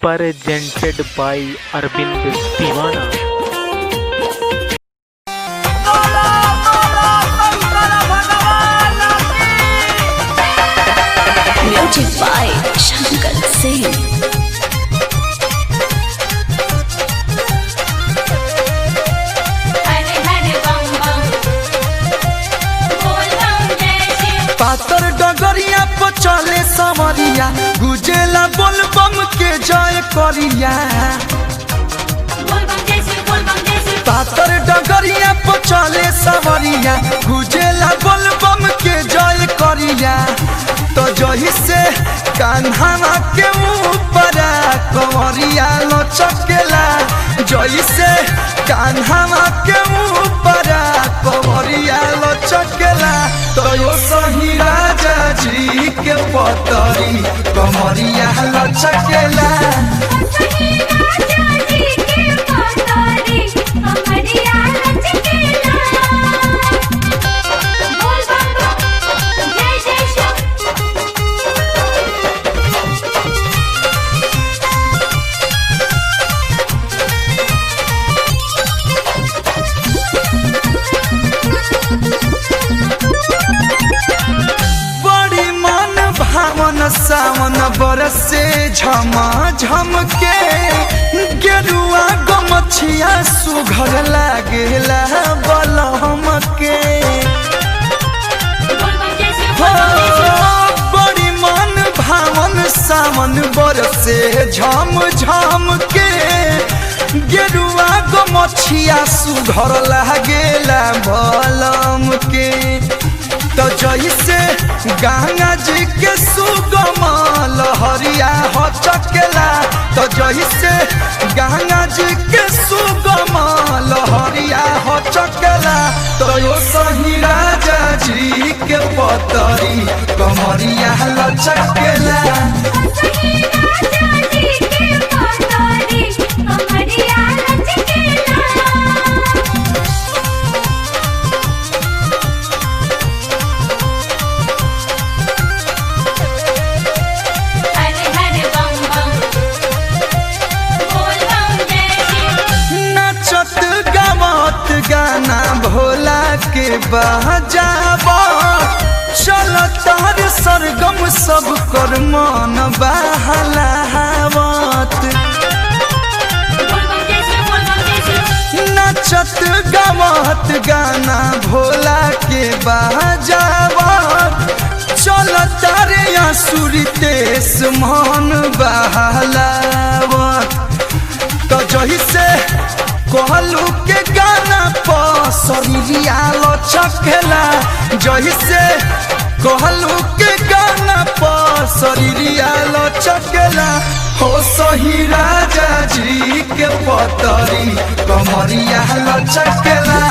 presented by Arvind Diwana. Music by Shankar Singh. पातर डगरिया पर चले समरिया गुजेला बोल बम के जय करिया। पातर डगरिया पर चले समरिया गुजेला बोल बम के जय करिया। तो जही से कान्हा के ऊपर कंवरिया लचकेला, जही से कान्हा के ऊपर कंवरिया लचकेला। तो यो सही राजा जी के पतरी कंवरिया लचकेला। सावन बरसे झमा झम के गेरुआ गमछिया सुघर लागेला बलहम के। बड़ी मन भावन सावन बरसे झम झम के गेरुआ गमछिया सुघर लागेला बलम के। तो जैसे गंगा जी के सुगम लहरिया हो चकेला, तो जैसे गंगा जी के सुगम लहरिया हो चकेला। तो यो सही राजा जी के पतरी कमरिया लचकेला। गाना भोला के बजावा चल तार सरगम सब कर मन बहलावत। नचत गावत गाना भोला के बजावा चल तारे आसुरी तेस मन बहलावत। तो जही से कहलू के गाना पर शरीरिया लचकेला, जही से कहलू के गाना पर शरीरिया लचकेला। हो सही राजा जी के पतरी कमरिया लचकेला।